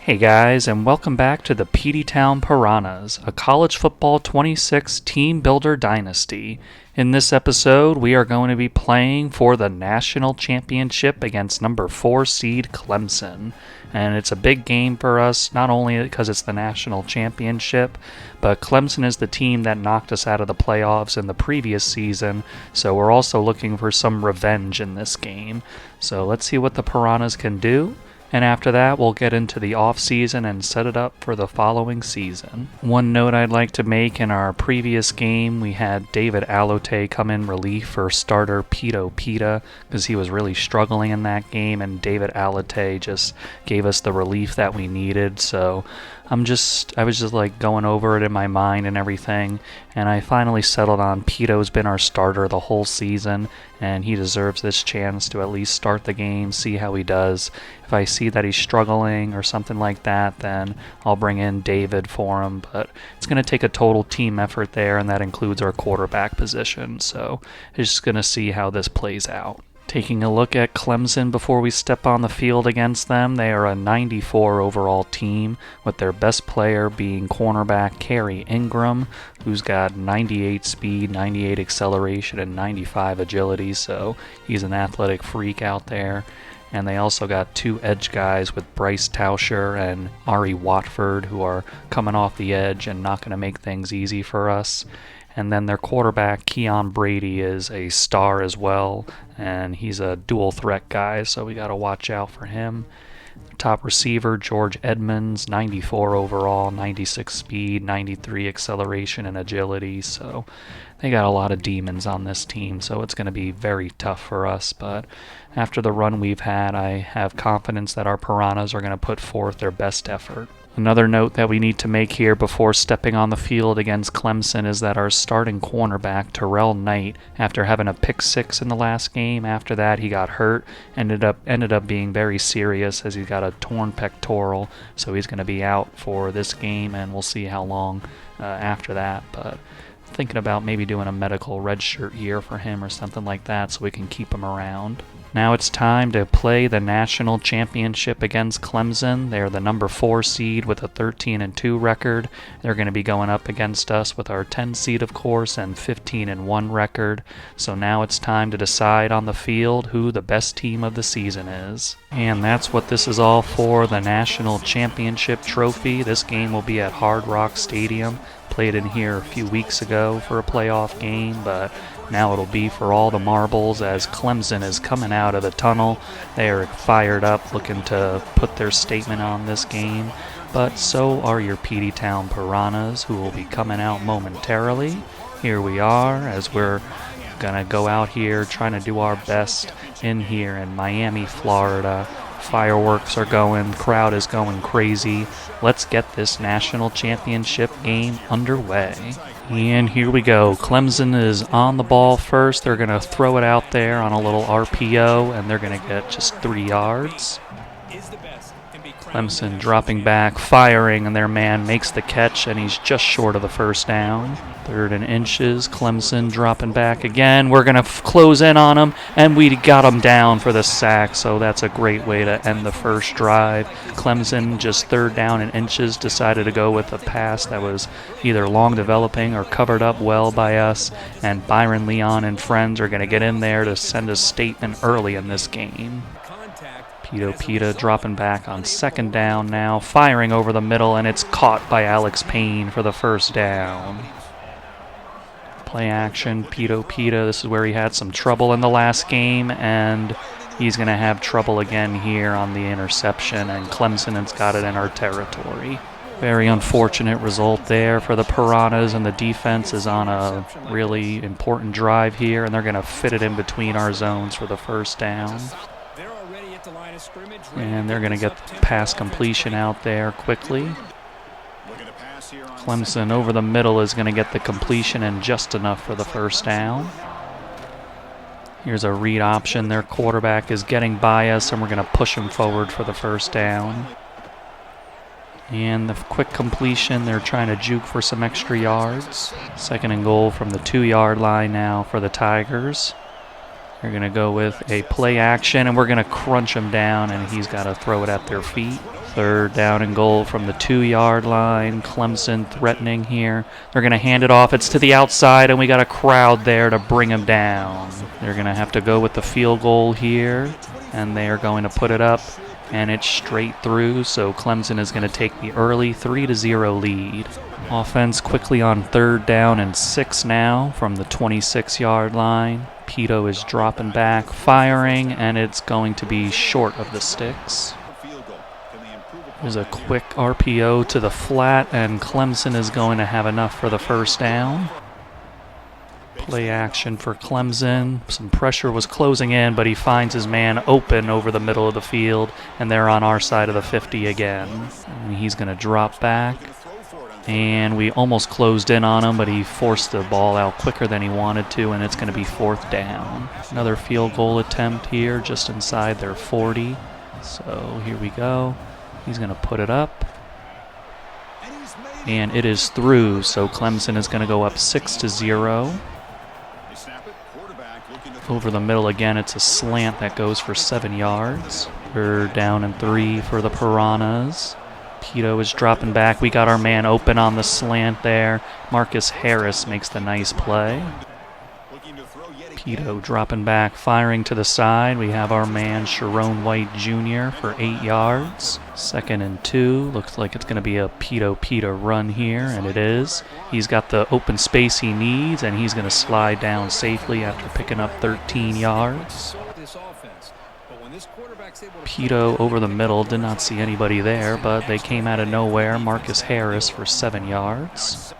Hey guys, and welcome back to the Peteytown Piranhas, a college football 26 team builder dynasty. In this episode, we are going to be playing for the national championship against number 4 seed Clemson. And it's a big game for us, not only because it's the national championship, but Clemson is the team that knocked us out of the playoffs in the previous season, so we're also looking for some revenge in this game. So let's see what the Piranhas can do. And after that, we'll get into the offseason and set it up for the following season. One note I'd like to make: in our previous game, we had David Allote come in relief for starter Peteytown because he was really struggling in that game, and David Allote just gave us the relief that we needed. So I was just like going over it in my mind and everything, and I finally settled on Peto's been our starter the whole season, and he deserves this chance to at least start the game, see how he does. If I see that he's struggling or something like that, then I'll bring in David for him, but it's going to take a total team effort there, and that includes our quarterback position, so I'm just going to see how this plays out. Taking a look at Clemson before we step on the field against them, they are a 94 overall team, with their best player being cornerback Kerry Ingram, who's got 98 speed, 98 acceleration, and 95 agility, so he's an athletic freak out there. And they also got two edge guys with Bryce Tauscher and Ari Watford, who are coming off the edge and not going to make things easy for us. And then their quarterback, Keon Brady, is a star as well, and he's a dual threat guy, so we got to watch out for him. Top receiver, George Edmonds, 94 overall, 96 speed, 93 acceleration and agility, so they got a lot of demons on this team, so it's going to be very tough for us. But after the run we've had, I have confidence that our Piranhas are going to put forth their best effort. Another note that we need to make here before stepping on the field against Clemson is that our starting cornerback, Terrell Knight, after having a pick six in the last game, after that he got hurt, ended up being very serious as he got a torn pectoral, so he's going to be out for this game, and we'll see how long after that. But thinking about maybe doing a medical redshirt year for him or something like that so we can keep him around. Now it's time to play the national championship against Clemson. They're the number 4 seed with a 13-2 record. They're going to be going up against us with our 10 seed, of course, and 15-1 record. So now it's time to decide on the field who the best team of the season is. And that's what this is all for, the national championship trophy. This game will be at Hard Rock Stadium. Played in here a few weeks ago for a playoff game, but now it'll be for all the marbles as Clemson is coming out of the tunnel. They are fired up, looking to put their statement on this game. But so are your Peteytown Piranhas, who will be coming out momentarily. Here we are as we're going to go out here trying to do our best in here in Miami, Florida. Fireworks are going, crowd is going crazy. Let's get this national championship game underway. And here we go. Clemson is on the ball first. They're going to throw it out there on a little RPO, and they're going to get just 3 yards. Clemson dropping back, firing, and their man makes the catch, and he's just short of the first down. 3rd and inches. Clemson dropping back again. We're going to close in on him, and we got him down for the sack, so that's a great way to end the first drive. Clemson, just 3rd down and inches, decided to go with a pass that was either long developing or covered up well by us, and Byron Leon and friends are going to get in there to send a statement early in this game. Peteytown dropping back on 2nd down now, firing over the middle, and it's caught by Alex Payne for the first down. Play action, Peteytown, this is where he had some trouble in the last game, and he's going to have trouble again here on the interception, and Clemson has got it in our territory. Very unfortunate result there for the Piranhas, and the defense is on a really important drive here, and they're going to fit it in between our zones for the first down. And they're going to get the pass completion out there quickly. Clemson over the middle is going to get the completion and just enough for the first down. Here's a read option. Their quarterback is getting by us, and we're going to push him forward for the first down. And the quick completion, they're trying to juke for some extra yards. 2nd and goal from the 2-yard line now for the Tigers. They're going to go with a play action, and we're going to crunch him down, and he's got to throw it at their feet. Third down and goal from the 2-yard line. Clemson threatening here. They're going to hand it off. It's to the outside, and we got a crowd there to bring him down. They're going to have to go with the field goal here, and they are going to put it up, and it's straight through, so Clemson is going to take the early 3-0 lead. Offense quickly on 3rd down and 6 now from the 26-yard line. Peto is dropping back, firing, and it's going to be short of the sticks. There's a quick RPO to the flat, and Clemson is going to have enough for the first down. Play action for Clemson. Some pressure was closing in, but he finds his man open over the middle of the field, and they're on our side of the 50 again. And he's going to drop back. And we almost closed in on him, but he forced the ball out quicker than he wanted to, and it's going to be 4th down. Another field goal attempt here just inside their 40. So here we go. He's going to put it up. And it is through, so Clemson is going to go up 6-0. Over the middle again, it's a slant that goes for 7 yards. 3rd down and 3 for the Piranhas. Peto is dropping back. We got our man open on the slant there. Marcus Harris makes the nice play. Peto dropping back, firing to the side. We have our man Sharon White Jr. for 8 yards. 2nd and 2. Looks like it's going to be a Peto run here, and it is. He's got the open space he needs, and he's going to slide down safely after picking up 13 yards. Peto over the middle, did not see anybody there, but they came out of nowhere. Marcus Harris for 7 yards.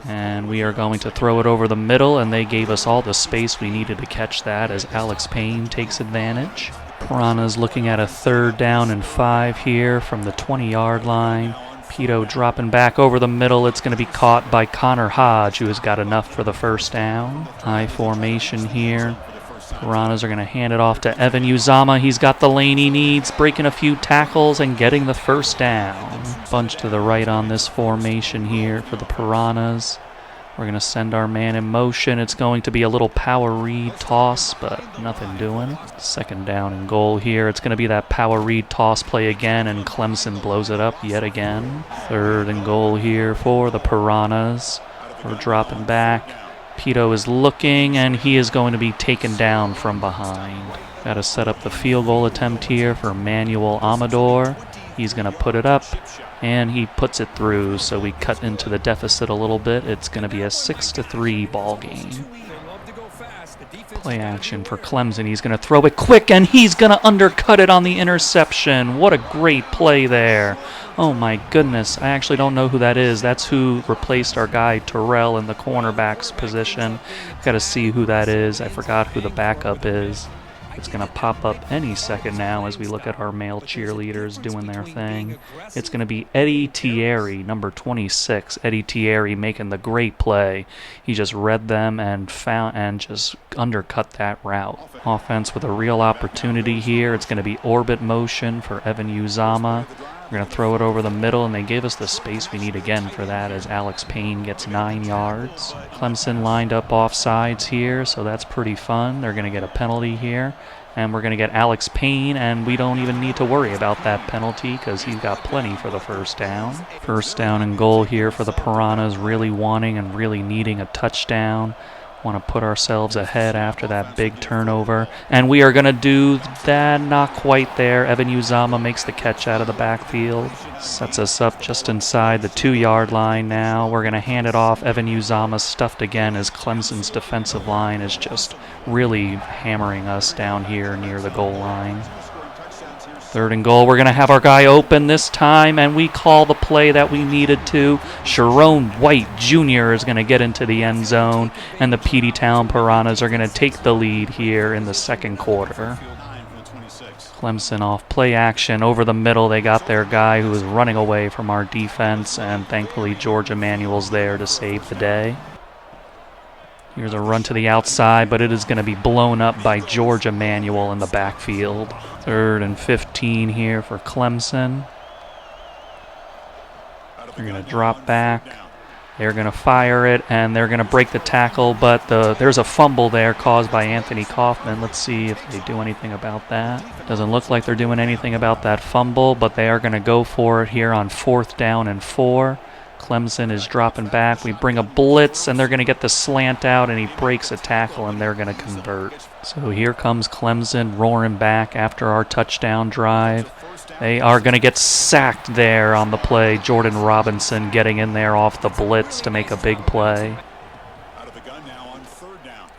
And we are going to throw it over the middle, and they gave us all the space we needed to catch that as Alex Payne takes advantage. Piranhas looking at a 3rd down and 5 here from the 20-yard line. Peto dropping back over the middle. It's going to be caught by Connor Hodge, who has got enough for the first down. High formation here. Piranhas are going to hand it off to Evan Uzama. He's got the lane he needs, breaking a few tackles and getting the first down. Bunch to the right on this formation here for the Piranhas. We're going to send our man in motion. It's going to be a little power read toss, but nothing doing. 2nd down and goal here. It's going to be that power read toss play again, and Clemson blows it up yet again. 3rd and goal here for the Piranhas. We're dropping back. Peto is looking, and he is going to be taken down from behind. Got to set up the field goal attempt here for Manuel Amador. He's going to put it up, and he puts it through, so we cut into the deficit a little bit. It's going to be a 6-3 ball game. Play action for Clemson. He's going to throw it quick, and he's going to undercut it on the interception. What a great play there. Oh my goodness, I actually don't know who that is. That's who replaced our guy Terrell in the cornerback's position. Got to see who that is. I forgot who the backup is. It's going to pop up any second now as we look at our male cheerleaders doing their thing. It's going to be Eddie Thierry, number 26. Eddie Thierry making the great play. He just read them and just undercut that route. Offense with a real opportunity here. It's going to be orbit motion for Evan Uzama. We're going to throw it over the middle, and they gave us the space we need again for that as Alex Payne gets 9 yards. Clemson lined up off sides here, so that's pretty fun. They're going to get a penalty here, and we're going to get Alex Payne, and we don't even need to worry about that penalty because he's got plenty for the first down. 1st down and goal here for the Piranhas, really wanting and really needing a touchdown. Want to put ourselves ahead after that big turnover, and we are going to do that. Not quite there. Evan Uzama makes the catch out of the backfield, sets us up just inside the 2-yard line. Now we're going to hand it off. Evan Uzama stuffed again as Clemson's defensive line is just really hammering us down here near the goal line. 3rd and goal. We're going to have our guy open this time, and we call the play that we needed to. Sharon White Jr. is going to get into the end zone, and the Peteytown Piranhas are going to take the lead here in the 2nd quarter. Clemson off play action over the middle. They got their guy who was running away from our defense, and thankfully George Emanuel's there to save the day. Here's a run to the outside, but it is going to be blown up by George Emanuel in the backfield. 3rd and 15 here for Clemson. They're going to drop back. They're going to fire it, and they're going to break the tackle, but there's a fumble there caused by Anthony Kaufman. Let's see if they do anything about that. Doesn't look like they're doing anything about that fumble, but they are going to go for it here on 4th down and 4. Clemson is dropping back. We bring a blitz, and they're going to get the slant out, and he breaks a tackle, and they're going to convert. So here comes Clemson roaring back after our touchdown drive. They are going to get sacked there on the play. Jordan Robinson getting in there off the blitz to make a big play.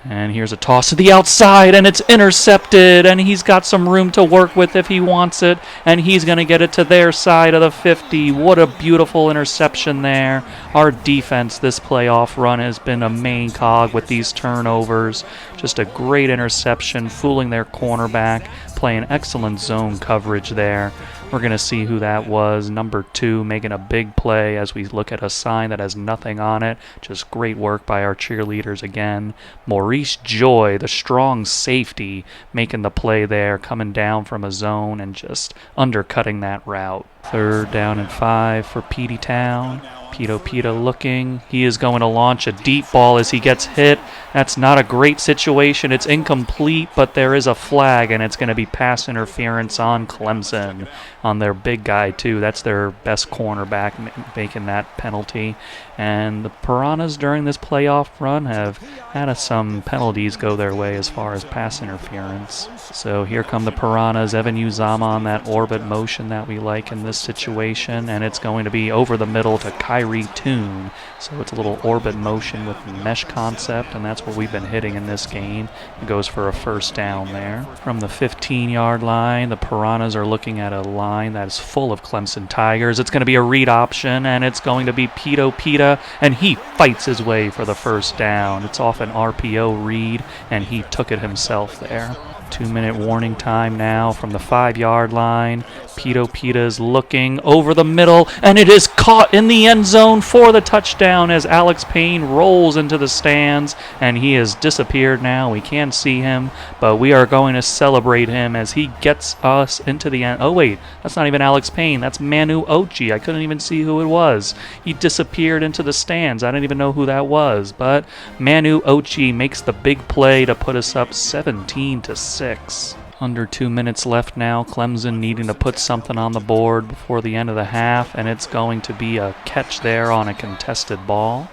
And here's a toss to the outside, and it's intercepted, and he's got some room to work with if he wants it, and he's going to get it to their side of the 50. What a beautiful interception there. Our defense this playoff run has been a main cog with these turnovers. Just a great interception, fooling their cornerback, playing excellent zone coverage there. We're going to see who that was. Number 2 making a big play as we look at a sign that has nothing on it. Just great work by our cheerleaders again. Maurice Joy, the strong safety, making the play there, coming down from a zone and just undercutting that route. 3rd down and 5 for Peteytown. Peta looking. He is going to launch a deep ball as he gets hit. That's not a great situation. It's incomplete, but there is a flag, and it's going to be pass interference on Clemson, on their big guy, too. That's their best cornerback making that penalty. And the Piranhas during this playoff run have had some penalties go their way as far as pass interference. So here come the Piranhas. Evan Uzama on that orbit motion that we like in this situation, and it's going to be over the middle to Kyrie Toon. So it's a little orbit motion with mesh concept, and that's what we've been hitting in this game. It goes for a 1st down there. From the 15-yard line, the Piranhas are looking at a line that is full of Clemson Tigers. It's going to be a read option, and it's going to be Peta, and he fights his way for the 1st down. It's off an RPO read, and he took it himself there. 2-minute warning time now from the 5-yard line. Peta is looking over the middle, and it is caught in the end zone for the touchdown as Alex Payne rolls into the stands, and he has disappeared now. We can't see him, but we are going to celebrate him as he gets us into the end. Oh, wait, that's not even Alex Payne. That's Manu Ochi. I couldn't even see who it was. He disappeared into the stands. I didn't even know who that was, but Manu Ochi makes the big play to put us up 17-6. Under 2 minutes left now. Clemson needing to put something on the board before the end of the half, and it's going to be a catch there on a contested ball.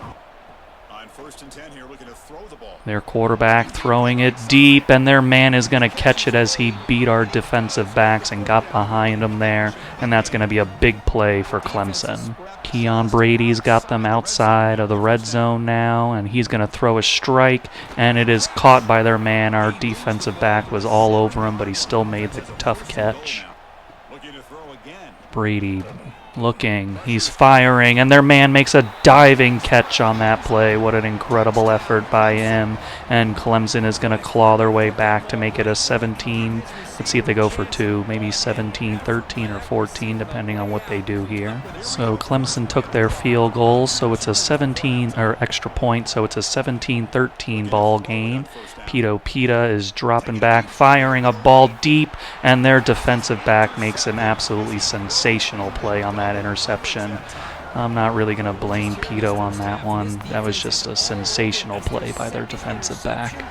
On 1st and 10 here, looking to throw the ball. Their quarterback throwing it deep, and their man is going to catch it as he beat our defensive backs and got behind them there, and that's going to be a big play for Clemson. Keon Brady's got them outside of the red zone now, and he's going to throw a strike, and it is caught by their man. Our defensive back was all over him, but he still made the tough catch. Brady looking, he's firing, and their man makes a diving catch on that play. What an incredible effort by him, and Clemson is going to claw their way back to make it a 17. Let's see if they go for 2, maybe 17, 13, or 14, depending on what they do here. So Clemson took their field goal, so it's a 17, or extra point, so it's a 17-13 ball game. Peta is dropping back, firing a ball deep, and their defensive back makes an absolutely sensational play on that interception. I'm not really going to blame Pito on that one. That was just a sensational play by their defensive back.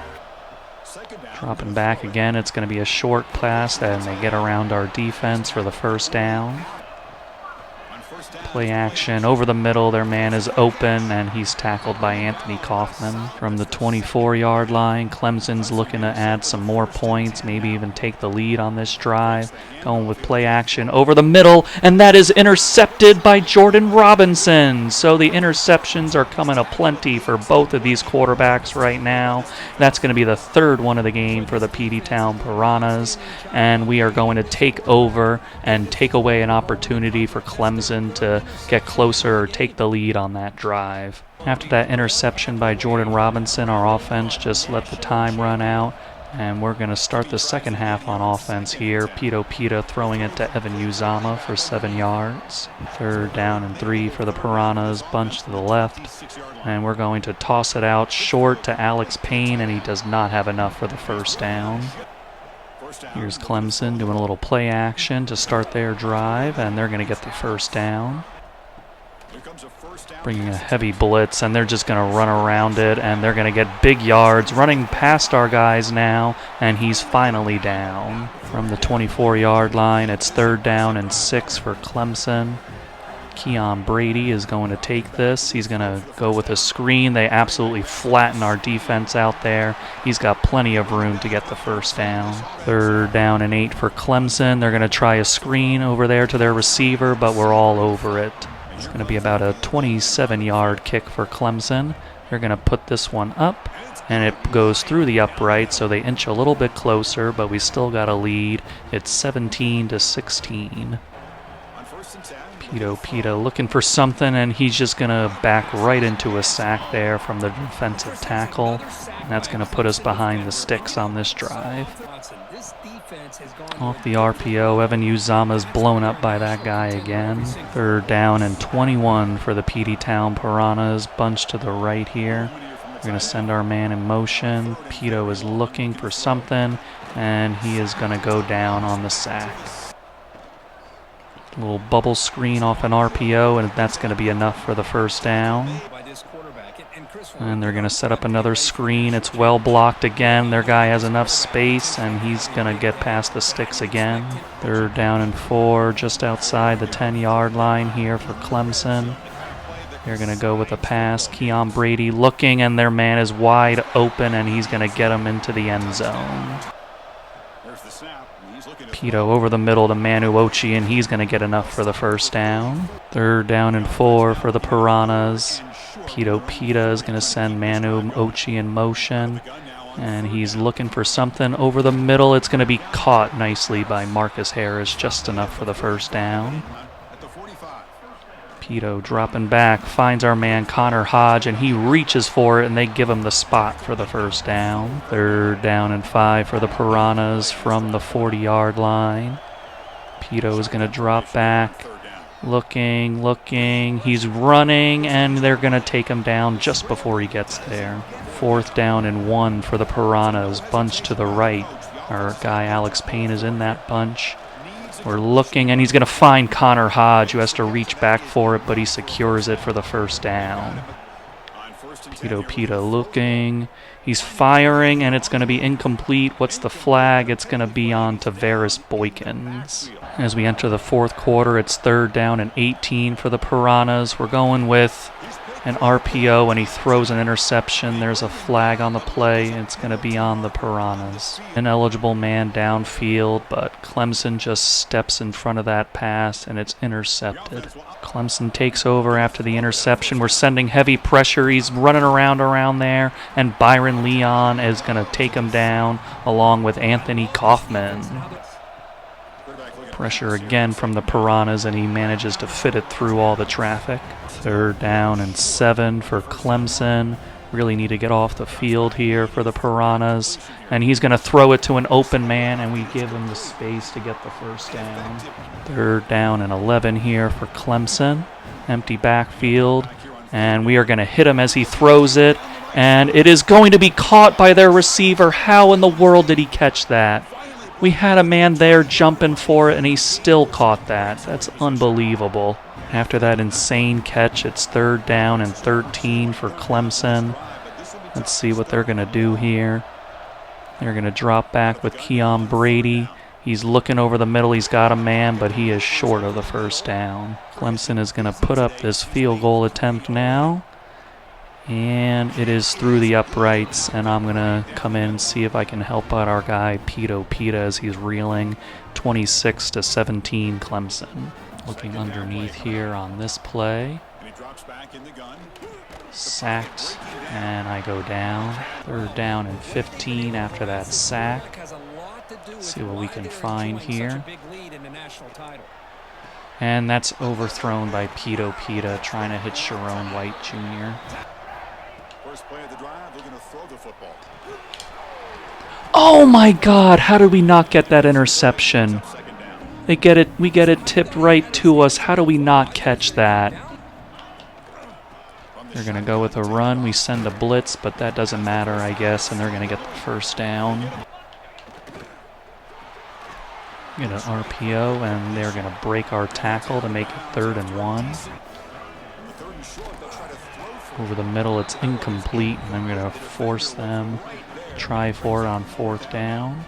Dropping back again, it's going to be a short pass, and they get around our defense for the 1st down. Play action over the middle, their man is open, and he's tackled by Anthony Kaufman. From the 24-yard line, Clemson's looking to add some more points, maybe even take the lead on this drive. Going with play action over the middle, and that is intercepted by Jordan Robinson. So the interceptions are coming aplenty for both of these quarterbacks right now. That's going to be the 3rd one of the game for the Peteytown Piranhas, and we are going to take over and take away an opportunity for Clemson to get closer or take the lead on that drive. After that interception by Jordan Robinson, our offense just let the time run out, and we're going to start the second half on offense here. Peta throwing it to Evan Uzama for 7 yards. 3rd down and 3 for the Piranhas, bunch to the left, and we're going to toss it out short to Alex Payne, and he does not have enough for the 1st down. Here's Clemson doing a little play action to start their drive, and they're going to get the 1st down. Bringing a heavy blitz, and they're just going to run around it, and they're going to get big yards, running past our guys now, and he's finally down. From the 24-yard line, it's 3rd down and 6 for Clemson. Keon Brady is going to take this. He's going to go with a screen. They absolutely flatten our defense out there. He's got plenty of room to get the 1st down. 3rd down and 8 for Clemson. They're going to try a screen over there to their receiver, but we're all over it. It's going to be about a 27-yard kick for Clemson. They're going to put this one up, and it goes through the upright, so they inch a little bit closer, but we still got a lead. It's 17-16. Peteytown looking for something, and he's just going to back right into a sack there from the defensive tackle, and that's going to put us behind the sticks on this drive. Off the RPO, Evan Uzama's blown up by that guy again. 3rd down and 21 for the Peteytown Piranhas. Bunch to the right here. We're going to send our man in motion. Peto is looking for something, and he is going to go down on the sack. A little bubble screen off an RPO, and that's going to be enough for the 1st down. And they're going to set up another screen. It's well blocked again. Their guy has enough space, and he's going to get past the sticks again. 3rd down and 4, just outside the 10-yard line here for Clemson. They're going to go with a pass. Keon Brady looking, and their man is wide open, and he's going to get him into the end zone. Peto over the middle to Manu Ochi, and he's going to get enough for the 1st down. 3rd down and 4 for the Piranhas. Pita is going to send Manu Ochi in motion, and he's looking for something over the middle. It's going to be caught nicely by Marcus Harris, just enough for the 1st down. Peto dropping back, finds our man Connor Hodge, and he reaches for it, and they give him the spot for the 1st down. 3rd down and 5 for the Piranhas from the 40-yard line. Peto is going to drop back. Looking, he's running, and they're going to take him down just before he gets there. 4th down and 1 for the Piranhas, bunch to the right. Our guy Alex Payne is in that bunch. We're looking, and he's going to find Connor Hodge, who has to reach back for it, but he secures it for the 1st down. Peto looking. He's firing, and it's going to be incomplete. What's the flag? It's going to be on Tavares Boykins. As we enter the 4th quarter, it's 3rd down and 18 for the Piranhas. We're going with an RPO, and he throws an interception. There's a flag on the play, and it's going to be on the Piranhas. An eligible man downfield, but Clemson just steps in front of that pass, and it's intercepted. Clemson takes over after the interception. We're sending heavy pressure. He's running around there, and Byron Leon is going to take him down along with Anthony Kaufman. Pressure again from the Piranhas, and he manages to fit it through all the traffic. 3rd down and 7 for Clemson. Really need to get off the field here for the Piranhas. And he's going to throw it to an open man, and we give him the space to get the 1st down. 3rd down and 11 here for Clemson. Empty backfield. And we are going to hit him as he throws it. And it is going to be caught by their receiver. How in the world did he catch that? We had a man there jumping for it, and he still caught that. That's unbelievable. After that insane catch, it's 3rd down and 13 for Clemson. Let's see what they're going to do here. They're going to drop back with Keon Brady. He's looking over the middle. He's got a man, but he is short of the 1st down. Clemson is going to put up this field goal attempt now. And it is through the uprights, and I'm going to come in and see if I can help out our guy Pita as he's reeling. 26-17 Clemson. Looking underneath here on this play. Sacked, and I go down. 3rd down and 15 after that sack. See what we can find here. And that's overthrown by Pita trying to hit Sharon White Jr. First play of the drive, they're going to throw the football. Oh my God, how did we not get that interception? We get it tipped right to us. How do we not catch that? They're going to go with a run. We send a blitz, but that doesn't matter, I guess, and they're going to get the 1st down. Get an RPO, and they're going to break our tackle to make it 3rd and 1. Over the middle, it's incomplete, and I'm going to force them to try for it on 4th down.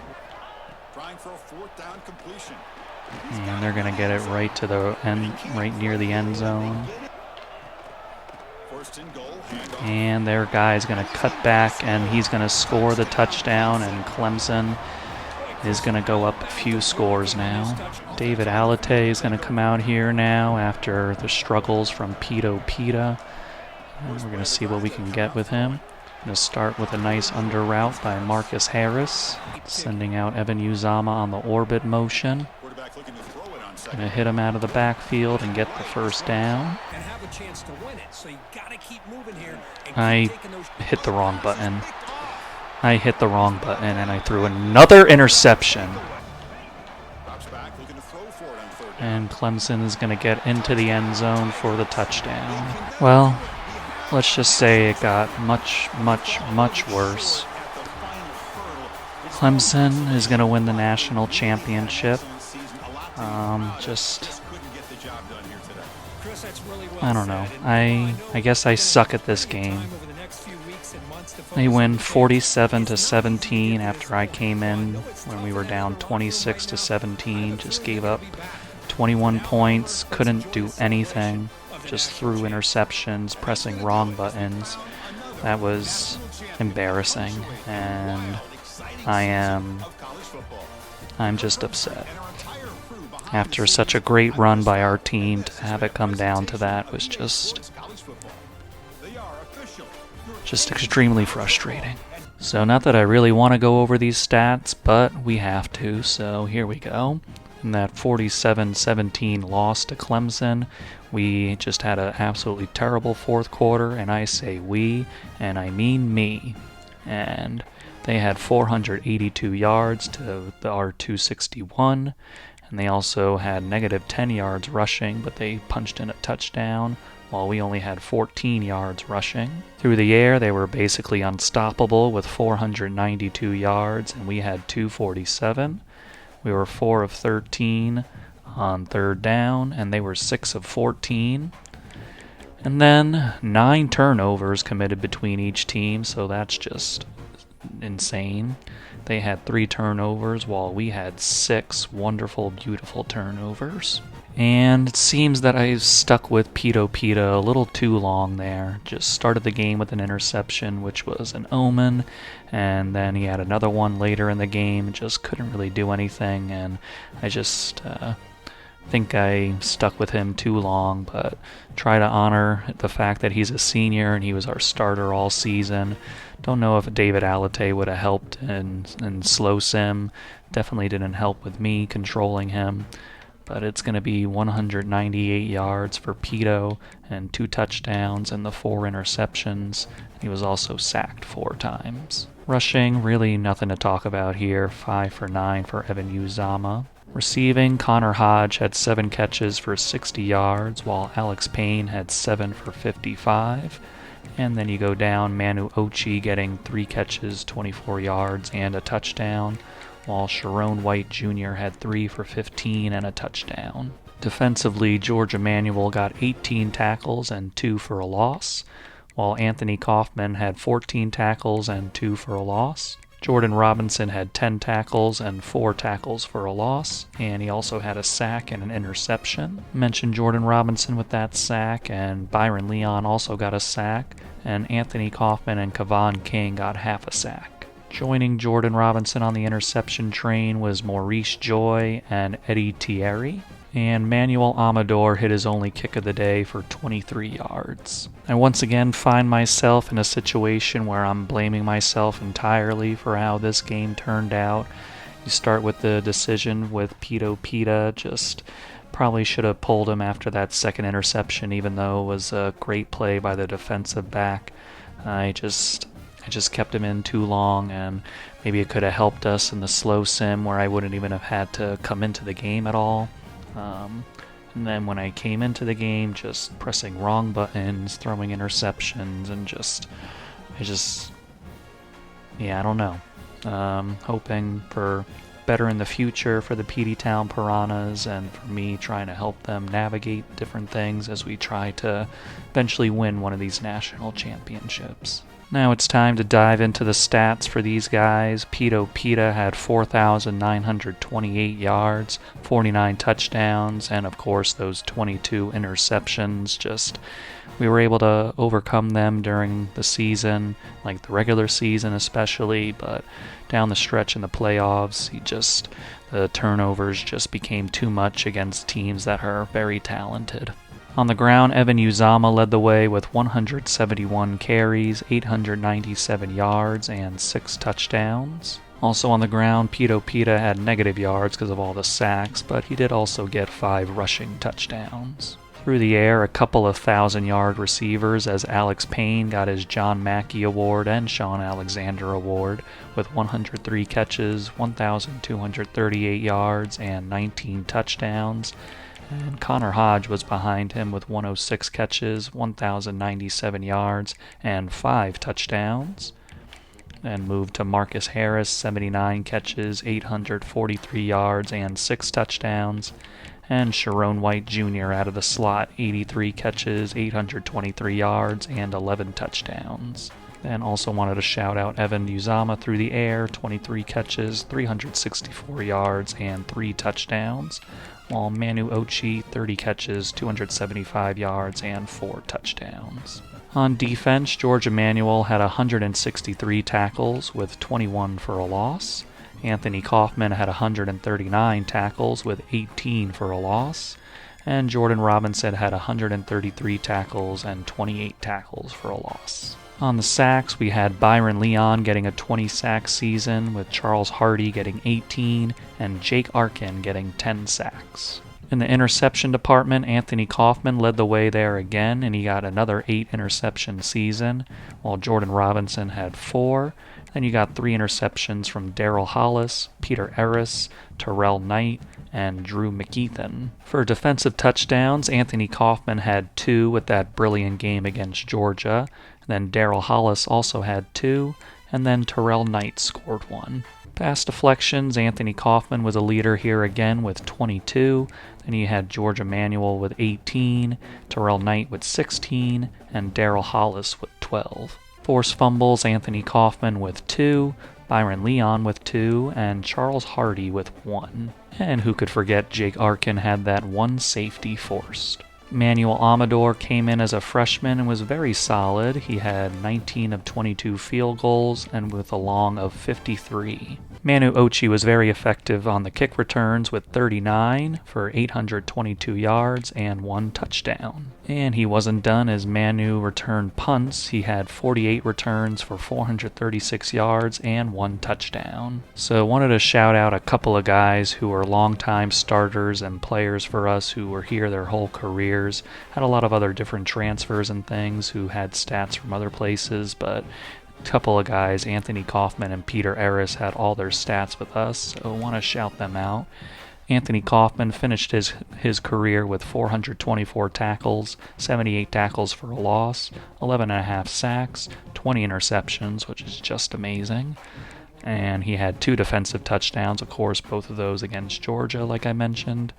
And they're going to get it right to the end, right near the end zone. And their guy's going to cut back, and he's going to score the touchdown, and Clemson is going to go up a few scores now. David Alate is going to come out here now after the struggles from Peteytown. And we're going to see what we can get with him. Going to start with a nice under route by Marcus Harris, sending out Evan Uzama on the orbit motion. Going to hit him out of the backfield and get the 1st down. I hit the wrong button. And I threw another interception. And Clemson is going to get into the end zone for the touchdown. Well, let's just say it got much, much, much worse. Clemson is going to win the national championship. I don't know. I guess I suck at this game. They win 47-17 after I came in when we were down 26-17. Just gave up 21 points, couldn't do anything, just threw interceptions, pressing wrong buttons. That was embarrassing, and I'm just upset. After such a great run by our team, to have it come down to that was just extremely frustrating. So not that I really want to go over these stats, but we have to, so here we go. In that 47-17 loss to Clemson, we just had an absolutely terrible 4th quarter, and I say we, and I mean me. And they had 482 yards to our 261, and they also had negative 10 yards rushing, but they punched in a touchdown, while we only had 14 yards rushing. Through the air, they were basically unstoppable with 492 yards, and we had 247. We were 4 of 13 on 3rd down, and they were 6 of 14. And then 9 turnovers committed between each team, so that's just insane. They had 3 turnovers, while we had 6 wonderful, beautiful turnovers. And it seems that I stuck with Peteytown a little too long there. Just started the game with an interception, which was an omen, and then he had another one later in the game, just couldn't really do anything, and I just think I stuck with him too long, but try to honor the fact that he's a senior and he was our starter all season. Don't know if David Alate would have helped in slow sim. Definitely didn't help with me controlling him. But it's going to be 198 yards for Peto and 2 touchdowns and the 4 interceptions. He was also sacked 4 times. Rushing, really nothing to talk about here. 5 for 9 for Evan Uzama. Receiving, Connor Hodge had 7 catches for 60 yards, while Alex Payne had 7 for 55. And then you go down, Manu Ochi getting 3 catches, 24 yards, and a touchdown, while Sharon White Jr. had 3 for 15 and a touchdown. Defensively, George Emanuel got 18 tackles and 2 for a loss, while Anthony Kaufman had 14 tackles and 2 for a loss. Jordan Robinson had 10 tackles and 4 tackles for a loss, and he also had a sack and an interception. Mentioned Jordan Robinson with that sack, and Byron Leon also got a sack, and Anthony Kaufman and Kevon King got half a sack. Joining Jordan Robinson on the interception train was Maurice Joy and Eddie Thierry, and Manuel Amador hit his only kick of the day for 23 yards. I once again find myself in a situation where I'm blaming myself entirely for how this game turned out. You start with the decision with Peteytown, just probably should have pulled him after that second interception, even though it was a great play by the defensive back. I just kept him in too long, and maybe it could have helped us in the slow sim where I wouldn't even have had to come into the game at all. And then when I came into the game, just pressing wrong buttons, throwing interceptions, and I don't know. Hoping for better in the future for the Peteytown Piranhas and for me trying to help them navigate different things as we try to eventually win one of these national championships. Now it's time to dive into the stats for these guys. Peta had 4,928 yards, 49 touchdowns, and of course those 22 interceptions. We were able to overcome them during the season, like the regular season especially, but down the stretch in the playoffs, the turnovers just became too much against teams that are very talented. On the ground, Evan Uzama led the way with 171 carries, 897 yards, and 6 touchdowns. Also on the ground, Peta had negative yards because of all the sacks, but he did also get 5 rushing touchdowns. Through the air, a couple of 1,000-yard receivers as Alex Payne got his John Mackey Award and Sean Alexander Award with 103 catches, 1,238 yards, and 19 touchdowns. And Connor Hodge was behind him with 106 catches, 1,097 yards, and 5 touchdowns. Then moved to Marcus Harris, 79 catches, 843 yards, and 6 touchdowns. And Sharon White Jr. out of the slot, 83 catches, 823 yards, and 11 touchdowns. Then also wanted to shout out Evan Uzama through the air, 23 catches, 364 yards, and 3 touchdowns. While Manu Ochi, 30 catches, 275 yards, and 4 touchdowns. On defense, George Emanuel had 163 tackles with 21 for a loss. Anthony Kaufman had 139 tackles with 18 for a loss. And Jordan Robinson had 133 tackles and 28 tackles for a loss. On the sacks, we had Byron Leon getting a 20-sack season, with Charles Hardy getting 18 and Jake Arkin getting 10 sacks. In the interception department, Anthony Kaufman led the way there again, and he got another 8-interception season, while Jordan Robinson had 4. Then you got 3 interceptions from Daryl Hollis, Peter Eris, Terrell Knight, and Drew McEthan. For defensive touchdowns, Anthony Kaufman had 2 with that brilliant game against Georgia. Then Daryl Hollis also had 2, and then Terrell Knight scored 1. Pass deflections, Anthony Kaufman was a leader here again with 22. Then you had George Emanuel with 18, Terrell Knight with 16, and Daryl Hollis with 12. Forced fumbles, Anthony Kaufman with 2, Byron Leon with 2, and Charles Hardy with 1. And who could forget Jake Arkin had that 1 safety forced. Manuel Amador came in as a freshman and was very solid. He had 19 of 22 field goals and with a long of 53. Manu Ochi was very effective on the kick returns with 39 for 822 yards and 1 touchdown. And he wasn't done as Manu returned punts. He had 48 returns for 436 yards and 1 touchdown. So wanted to shout out a couple of guys who were longtime starters and players for us who were here their whole careers. Had a lot of other different transfers and things who had stats from other places, but couple of guys, Anthony Kaufman and Peter Eris, had all their stats with us, so I want to shout them out. Anthony Kaufman finished his career with 424 tackles, 78 tackles for a loss, 11.5 sacks, 20 interceptions, which is just amazing. And he had 2 defensive touchdowns, of course, both of those against Georgia, like I mentioned.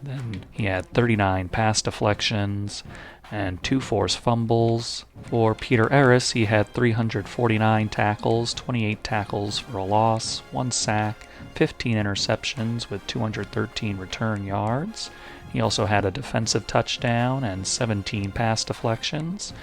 Then he had 39 pass deflections and 2 forced fumbles. For Peter Eris, he had 349 tackles, 28 tackles for a loss, 1 sack, 15 interceptions with 213 return yards. He also had a defensive touchdown and 17 pass deflections,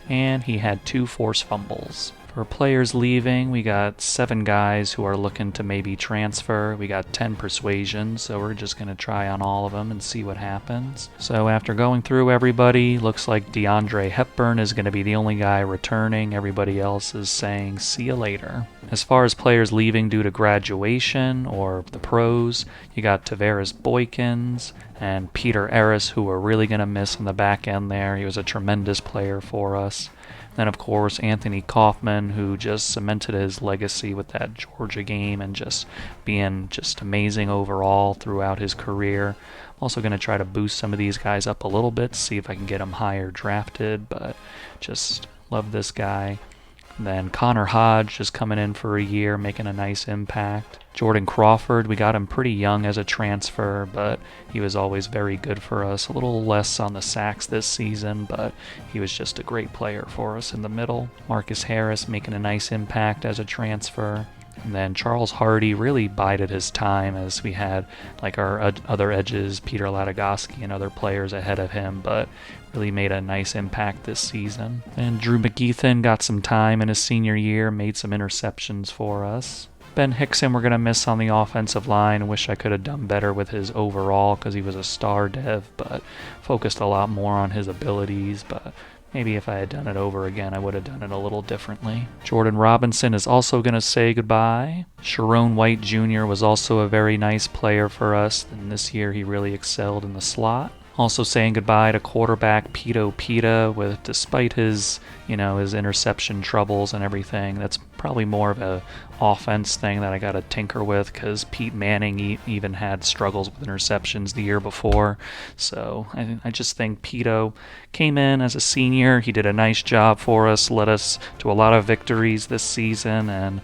and he had 2 forced fumbles. For players leaving, we got 7 guys who are looking to maybe transfer. We got 10 persuasions, so we're just going to try on all of them and see what happens. So after going through everybody, looks like DeAndre Hepburn is going to be the only guy returning. Everybody else is saying, see you later. As far as players leaving due to graduation or the pros, you got Tavares Boykins and Peter Eris, who we're really going to miss on the back end there. He was a tremendous player for us. Then, of course, Anthony Kaufman, who just cemented his legacy with that Georgia game and just being just amazing overall throughout his career. I'm also going to try to boost some of these guys up a little bit, see if I can get them higher drafted, but just love this guy. And then Connor Hodge just coming in for a year, making a nice impact. Jordan Crawford, we got him pretty young as a transfer, but he was always very good for us. A little less on the sacks this season, but he was just a great player for us in the middle. Marcus Harris making a nice impact as a transfer. And then Charles Hardy really bided his time as we had like our other edges, Peter Latagowski and other players ahead of him, but really made a nice impact this season. And Drew McGeethan got some time in his senior year, made some interceptions for us. Ben Hickson we're going to miss on the offensive line. Wish I could have done better with his overall because he was a star dev, but focused a lot more on his abilities, but maybe if I had done it over again, I would have done it a little differently. Jordan Robinson is also going to say goodbye. Sharon White Jr. was also a very nice player for us, and this year he really excelled in the slot. Also saying goodbye to quarterback Pito Pita, with despite his, his interception troubles and everything. That's probably more of a offense thing that I got to tinker with because Pete Manning even had struggles with interceptions the year before. So I just think Pito came in as a senior. He did a nice job for us, led us to a lot of victories this season, and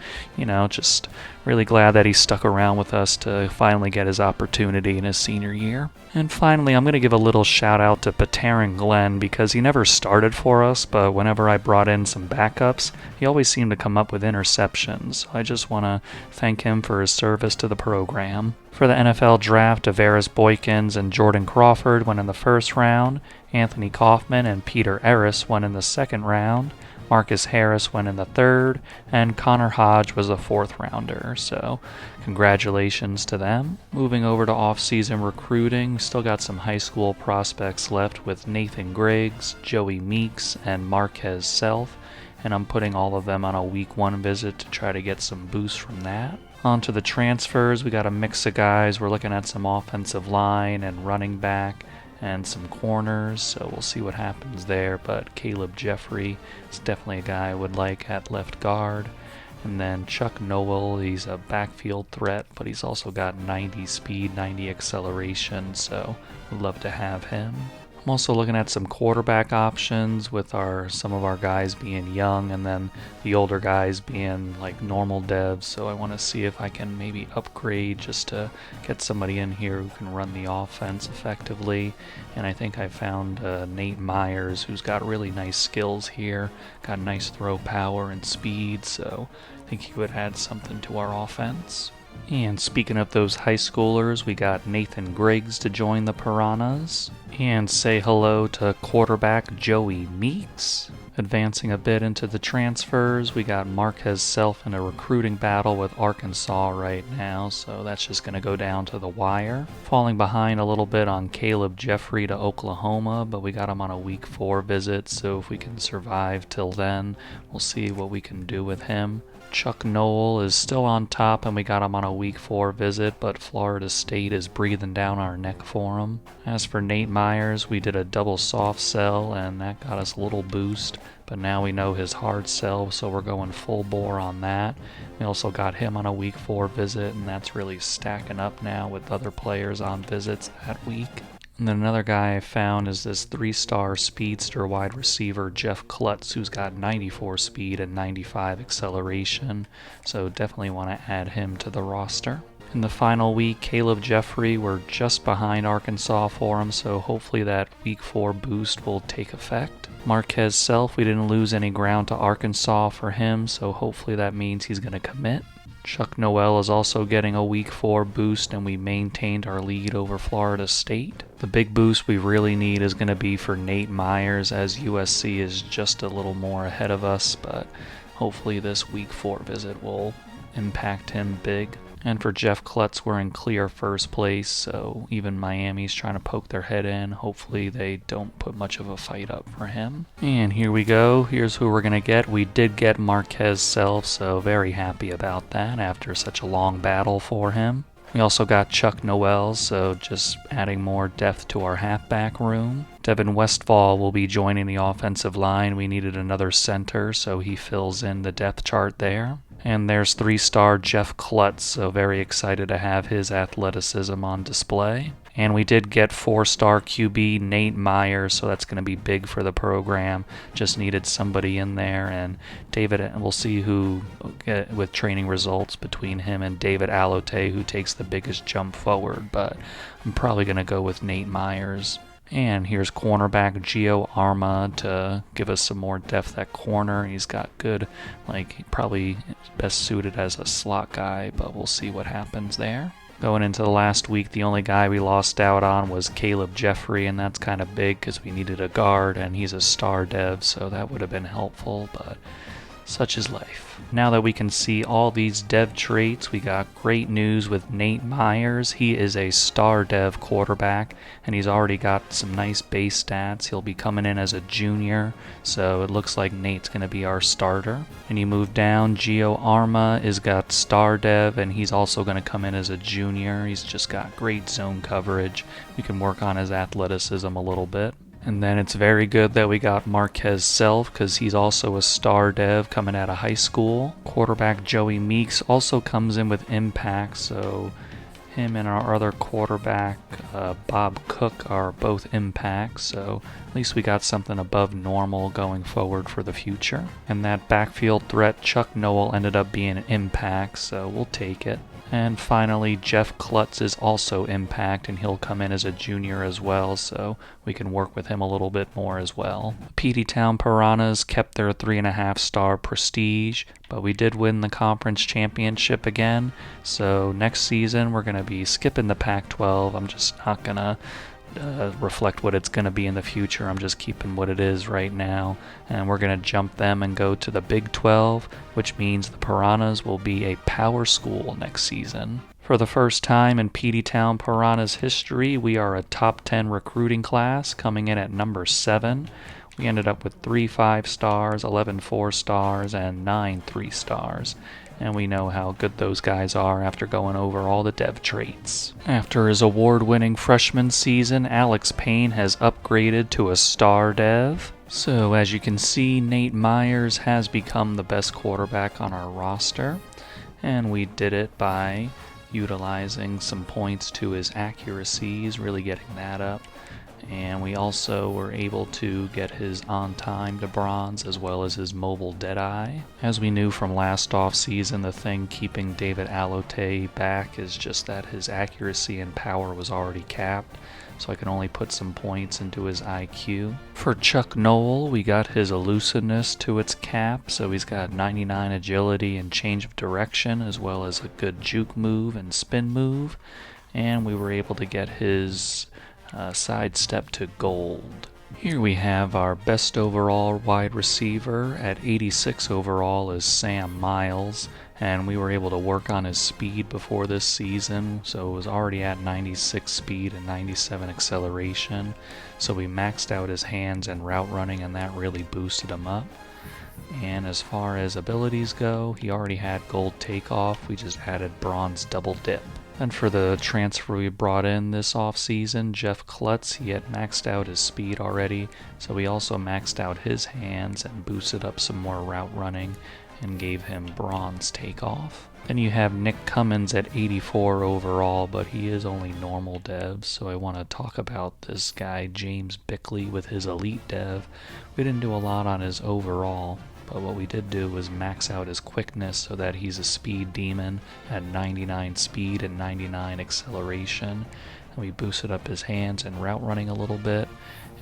just really glad that he stuck around with us to finally get his opportunity in his senior year. And finally, I'm going to give a little shout out to Peteytown Glenn because he never started for us, but whenever I brought in some backups, he always seemed to come up with interceptions. I just want to thank him for his service to the program. For the NFL draft, Tavares Boykins and Jordan Crawford went in the first round, Anthony Kaufman and Peter Eris went in the second round, Marcus Harris went in the third, and Connor Hodge was a fourth rounder, so congratulations to them. Moving over to off-season recruiting, still got some high school prospects left with Nathan Griggs, Joey Meeks, and Marquez Self, and I'm putting all of them on a week 1 visit to try to get some boost from that. On to the transfers, we got a mix of guys. We're looking at some offensive line and running back and some corners, so we'll see what happens there. But Caleb Jeffrey is definitely a guy I would like at left guard. And then Chuck Noel, he's a backfield threat, but he's also got 90 speed, 90 acceleration, so would love to have him. I'm also looking at some quarterback options with some of our guys being young and then the older guys being like normal devs, so I want to see if I can maybe upgrade just to get somebody in here who can run the offense effectively. And I think I found Nate Myers, who's got really nice skills here, got nice throw power and speed, so I think he would add something to our offense. And speaking of those high schoolers, we got Nathan Griggs to join the Piranhas. And say hello to quarterback Joey Meeks. Advancing a bit into the transfers, we got Marquez Self in a recruiting battle with Arkansas right now, so that's just going to go down to the wire. Falling behind a little bit on Caleb Jeffrey to Oklahoma, but we got him on a week 4 visit, so if we can survive till then, we'll see what we can do with him. Chuck Noel is still on top, and we got him on a week 4 visit, but Florida State is breathing down our neck for him. As for Nate Myers, we did a double soft sell, and that got us a little boost, but now we know his hard sell, so we're going full bore on that. We also got him on a week 4 visit, and that's really stacking up now with other players on visits that week. And then another guy I found is this 3-star speedster wide receiver, Jeff Klutz, who's got 94 speed and 95 acceleration, so definitely want to add him to the roster. In the final week, Caleb Jeffrey, we're just behind Arkansas for him, so hopefully that week 4 boost will take effect. Marquez Self, we didn't lose any ground to Arkansas for him, so hopefully that means he's going to commit. Chuck Noel is also getting a week 4 boost, and we maintained our lead over Florida State. The big boost we really need is going to be for Nate Myers, as USC is just a little more ahead of us, but hopefully this week 4 visit will impact him big. And for Jeff Klutz, we're in clear first place, so even Miami's trying to poke their head in. Hopefully they don't put much of a fight up for him. And here we go. Here's who we're going to get. We did get Marquez Self, so very happy about that after such a long battle for him. We also got Chuck Noel, so just adding more depth to our halfback room. Devin Westfall will be joining the offensive line. We needed another center, so he fills in the depth chart there. And there's 3-star Jeff Klutz, so very excited to have his athleticism on display. And we did get 4-star QB Nate Myers, so that's going to be big for the program. Just needed somebody in there, and we'll see who, with training results between him and David Alote, who takes the biggest jump forward, but I'm probably going to go with Nate Myers. And here's cornerback Gio Arma to give us some more depth at corner. He's got good, probably best suited as a slot guy, but we'll see what happens there. Going into the last week, the only guy we lost out on was Caleb Jeffrey, and that's kind of big because we needed a guard, and he's a star dev, so that would have been helpful, but such is life. Now that we can see all these dev traits, we got great news with Nate Myers. He is a star dev quarterback, and he's already got some nice base stats. He'll be coming in as a junior, so it looks like Nate's going to be our starter. And you move down, Gio Arma is got star dev, and he's also going to come in as a junior. He's just got great zone coverage. We can work on his athleticism a little bit. And then it's very good that we got Marquez Self, because he's also a star dev coming out of high school. Quarterback Joey Meeks also comes in with impact, so him and our other quarterback, Bob Cook, are both impact, so at least we got something above normal going forward for the future. And that backfield threat, Chuck Noel, ended up being an impact, so we'll take it. And finally, Jeff Klutz is also impact, and he'll come in as a junior as well, so we can work with him a little bit more as well. Peteytown Piranhas kept their 3.5-star prestige, but we did win the conference championship again, so next season we're going to be skipping the Pac-12. I'm just not going to reflect what it's going to be in the future. I'm just keeping what it is right now, and we're going to jump them and go to the Big 12, which means the Piranhas will be a power school next season. For the first time in Peteytown Piranhas history, we are a top 10 recruiting class, coming in at number 7. We ended up with 3 5-stars, 11 4-stars, and 9 3-stars. And we know how good those guys are after going over all the dev traits. After his award-winning freshman season, Alex Payne has upgraded to a star dev. So as you can see, Nate Myers has become the best quarterback on our roster, and we did it by utilizing some points to his accuracies, really getting that up. And we also were able to get his on-time to bronze as well as his mobile deadeye. As we knew from last offseason, the thing keeping David Alote back is just that his accuracy and power was already capped, so I can only put some points into his IQ. For Chuck Noel, we got his elusiveness to its cap, so he's got 99 agility and change of direction, as well as a good juke move and spin move. And we were able to get his sidestep to gold. Here we have our best overall wide receiver. At 86 overall is Sam Miles, and we were able to work on his speed before this season, so it was already at 96 speed and 97 acceleration, so we maxed out his hands and route running, and that really boosted him up. And as far as abilities go, he already had gold takeoff, we just added bronze double dip. And for the transfer we brought in this offseason, Jeff Klutz, he had maxed out his speed already, so we also maxed out his hands and boosted up some more route running and gave him bronze takeoff. Then you have Nick Cummins at 84 overall, but he is only normal dev, so I want to talk about this guy, James Bickley, with his elite dev. We didn't do a lot on his overall, but what we did do was max out his quickness so that he's a speed demon at 99 speed and 99 acceleration. And we boosted up his hands and route running a little bit,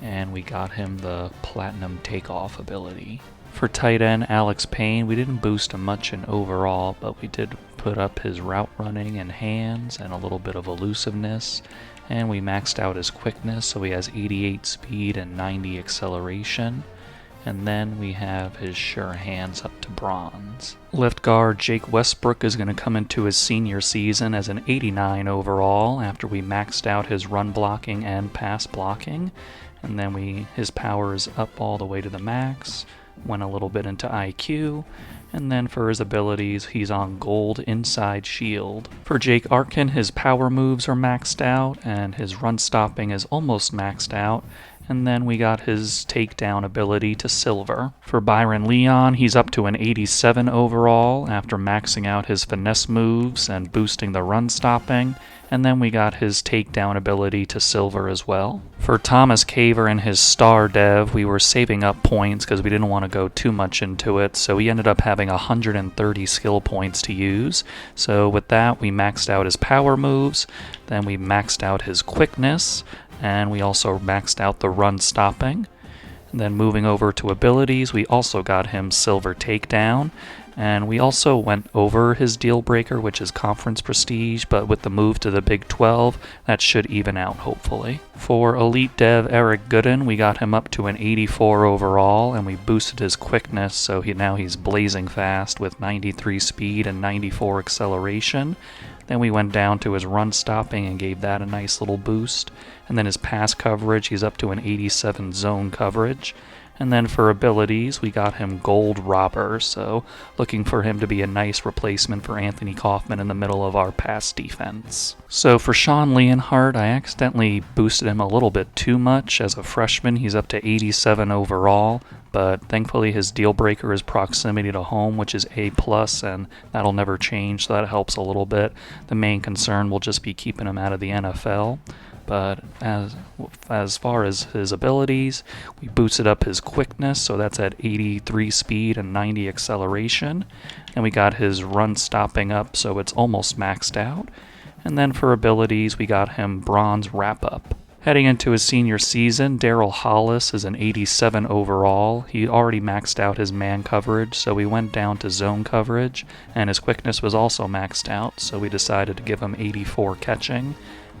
and we got him the platinum takeoff ability. For tight end Alex Payne, we didn't boost him much in overall, but we did put up his route running and hands and a little bit of elusiveness, and we maxed out his quickness so he has 88 speed and 90 acceleration. And then we have his sure hands up to bronze. Left guard Jake Westbrook is going to come into his senior season as an 89 overall after we maxed out his run blocking and pass blocking. And then his power is up all the way to the max, went a little bit into IQ, and then for his abilities, he's on gold inside shield. For Jake Arkin, his power moves are maxed out, and his run stopping is almost maxed out, And then we got his takedown ability to silver. For Byron Leon, he's up to an 87 overall after maxing out his finesse moves and boosting the run stopping. And then we got his takedown ability to silver as well. For Thomas Caver and his star dev, we were saving up points because we didn't want to go too much into it, so he ended up having 130 skill points to use. So with that, we maxed out his power moves, then we maxed out his quickness, and we also maxed out the run stopping. And then moving over to abilities, we also got him silver takedown, and we also went over his deal breaker, which is conference prestige, but with the move to the Big 12, that should even out hopefully. For elite dev Eric Gooden, we got him up to an 84 overall, and we boosted his quickness, so now he's blazing fast with 93 speed and 94 acceleration. Then we went down to his run stopping and gave that a nice little boost. And then his pass coverage, he's up to an 87 zone coverage. And then for abilities, we got him Gold Robber, so looking for him to be a nice replacement for Anthony Kaufman in the middle of our pass defense. So for Sean Leonhardt, I accidentally boosted him a little bit too much. As a freshman, he's up to 87 overall, but thankfully his deal breaker is proximity to home, which is A+, and that'll never change, so that helps a little bit. The main concern will just be keeping him out of the NFL. But as far as his abilities, we boosted up his quickness, so that's at 83 speed and 90 acceleration. And we got his run stopping up, so it's almost maxed out. And then for abilities, we got him bronze wrap up. Heading into his senior season, Daryl Hollis is an 87 overall. He already maxed out his man coverage, so we went down to zone coverage, and his quickness was also maxed out, so we decided to give him 84 catching.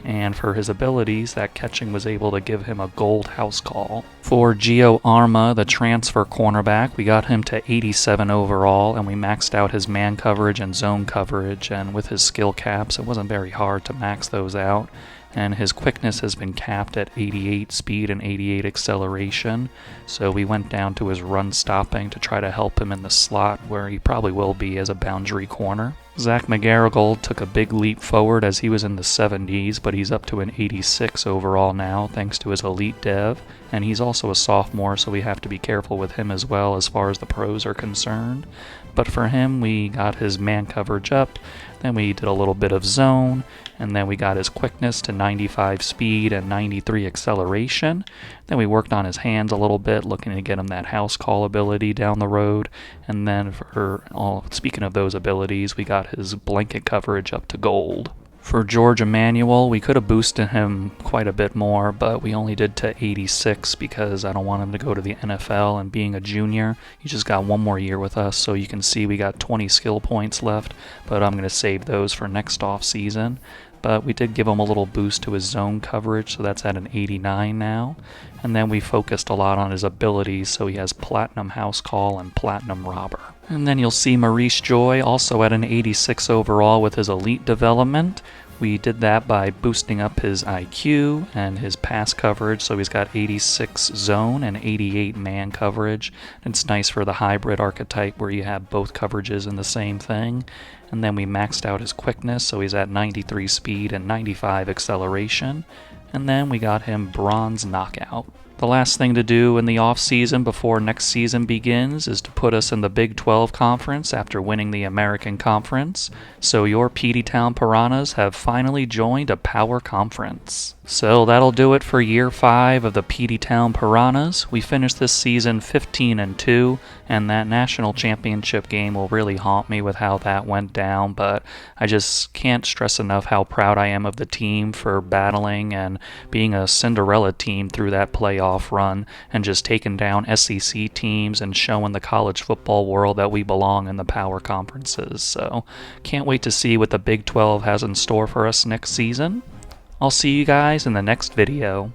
And for his abilities, that catching was able to give him a gold house call. For Gio Arma, the transfer cornerback, we got him to 87 overall, and we maxed out his man coverage and zone coverage, and with his skill caps, it wasn't very hard to max those out. And his quickness has been capped at 88 speed and 88 acceleration, so we went down to his run stopping to try to help him in the slot, where he probably will be as a boundary corner. Zach McGarrigle took a big leap forward as he was in the 70s, but he's up to an 86 overall now thanks to his elite dev, and he's also a sophomore, so we have to be careful with him as well as far as the pros are concerned. But for him, we got his man coverage up, then we did a little bit of zone, and then we got his quickness to 95 speed and 93 acceleration. Then we worked on his hands a little bit, looking to get him that house call ability down the road. And then speaking of those abilities, we got his blanket coverage up to gold. For George Emmanuel, we could have boosted him quite a bit more, but we only did to 86 because I don't want him to go to the NFL, and being a junior, he just got one more year with us, so you can see we got 20 skill points left, but I'm going to save those for next offseason. But we did give him a little boost to his zone coverage, so that's at an 89 now. And then we focused a lot on his abilities, so he has Platinum House Call and Platinum Robber. And then you'll see Maurice Joy also at an 86 overall with his elite development. We did that by boosting up his IQ and his pass coverage, so he's got 86 zone and 88 man coverage. It's nice for the hybrid archetype where you have both coverages in the same thing. And then we maxed out his quickness, so he's at 93 speed and 95 acceleration. And then we got him bronze knockout. The last thing to do in the off-season before next season begins is to put us in the Big 12 Conference after winning the American Conference. So your Peteytown Piranhas have finally joined a power conference. So that'll do it for year 5 of the Peteytown Piranhas. We finished this season 15-2, and that national championship game will really haunt me with how that went down, but I just can't stress enough how proud I am of the team for battling and being a Cinderella team through that playoff run and just taking down SEC teams and showing the college football world that we belong in the power conferences. So can't wait to see what the Big 12 has in store for us next season. I'll see you guys in the next video.